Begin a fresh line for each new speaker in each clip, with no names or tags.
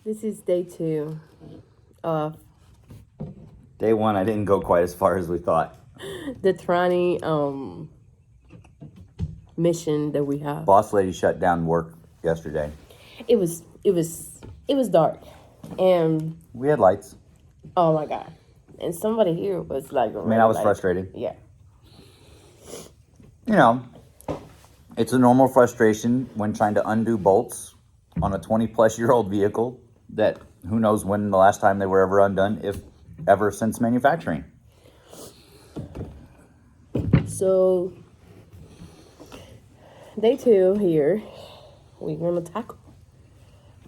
This is day 2 of
Day 1, I didn't go quite as far as we thought.
the tranny mission that we have.
Boss lady shut down work yesterday.
It was dark, and
We had lights.
oh my god! And somebody here was like,
I mean, I was frustrated.
Yeah.
You know, it's a normal frustration when trying to undo bolts on a 20-plus-year-old vehicle that who knows when the last time they were ever undone, if ever since manufacturing.
So, day 2 here, we're gonna tackle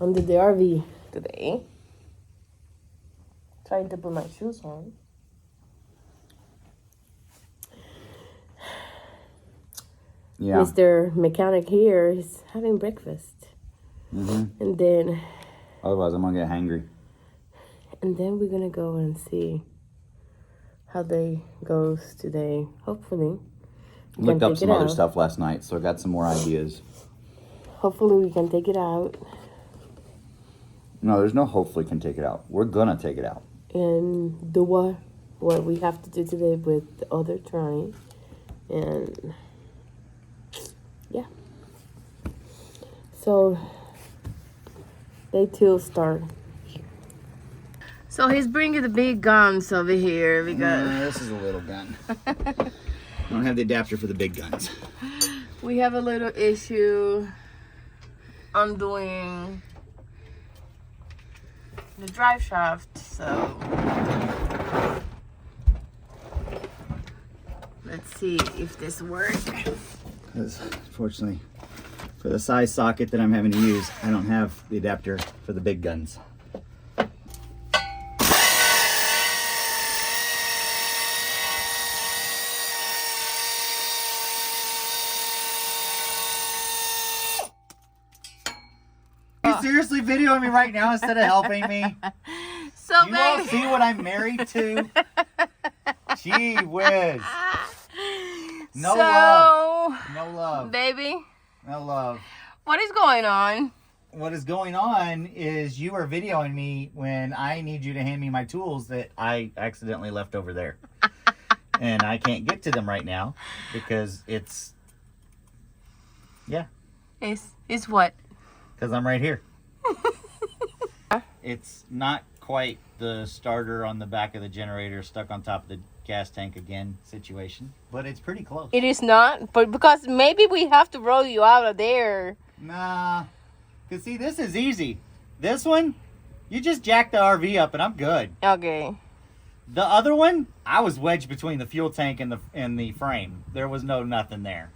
under the RV today. Trying to put my shoes on.
Yeah.
Mr. Mechanic here is having breakfast. And then
Otherwise, I'm gonna get hangry.
we're gonna go and see how day goes today. Hopefully, we
Looked
can
up
take
some
it
other
out.
stuff last night, so I got some more ideas.
Hopefully, we can take it out
No, there's no hopefully can take it out. We're gonna take it out.
and do what we have to do today with the other trying. And yeah. So day 2 start here. So he's bringing the big guns over here because
This is a little gun. I don't have the adapter for the big guns.
we have a little issue undoing the drive shaft. So let's see if this works.
Because unfortunately, for the size socket that I'm having to use, I don't have the adapter for the big guns. Are you seriously videoing me right now instead of helping me?
So
You all see what I'm married to? Gee whiz. No love. No love.
Baby,
No love.
what is going on?
What is going on is you are videoing me when I need you to hand me my tools that I accidentally left over there. And I can't get to them right now because it's... Yeah,
It's what?
because I'm right here. It's not quite the starter on the back of the generator stuck on top of the gas tank again situation, but it's pretty close.
It is not, but because maybe we have to roll you out of there.
Nah, because see, this is easy. This one, you just jack the RV up and I'm good.
Okay.
The other one, I was wedged between the fuel tank and the frame. There was nothing there.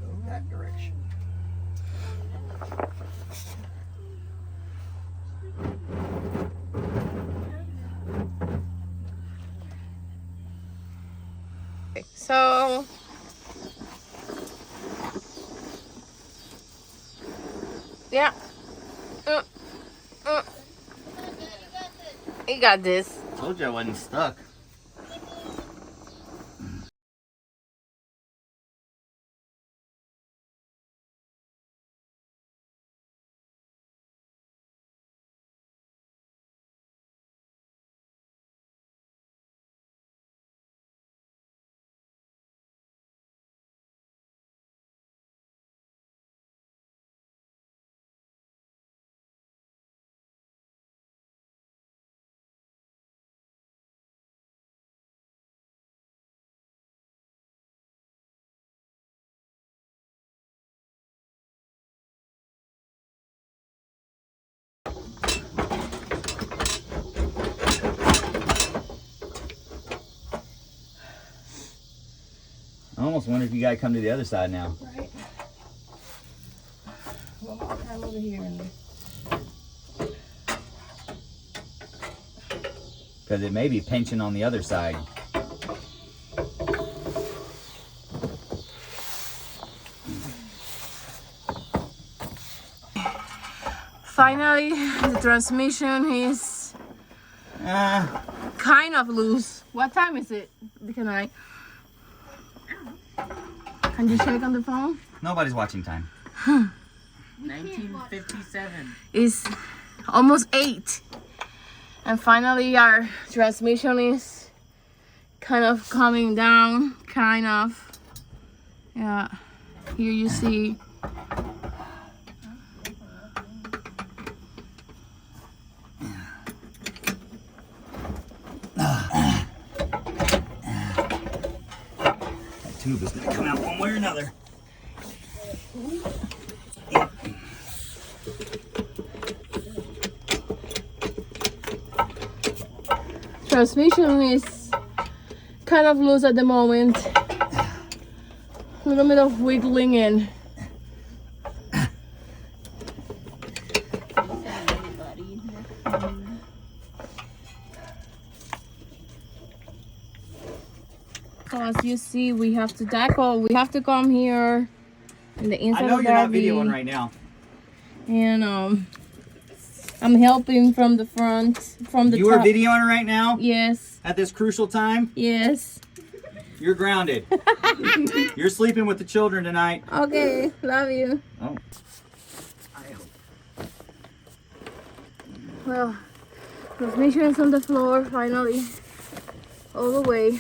Go that direction.
So yeah. You got this.
Told you I wasn't stuck. I almost wonder if you gotta come to the other side now.
Right. One more time over here.
Because it may be pinching on the other side.
Finally, the transmission is kind of loose.
What time is it? Can you check on the phone?
Nobody's watching time.
1957.
It's almost 8. And finally our transmission is kind of coming down, kind of. Yeah, here you see.
That tube is gonna come out one way or another.
Transmission is kind of loose at the moment. A little bit of wiggling in. So as you see, we have to come here in the inside
I know
of the
you're not
RV.
videoing right now.
And I'm helping from the front, from the
You
top.
are videoing right now
Yes,
at this crucial time.
yes.
You're grounded. You're sleeping with the children tonight.
Okay, love you.
Oh.
Well, transmission is on the floor finally, all the way.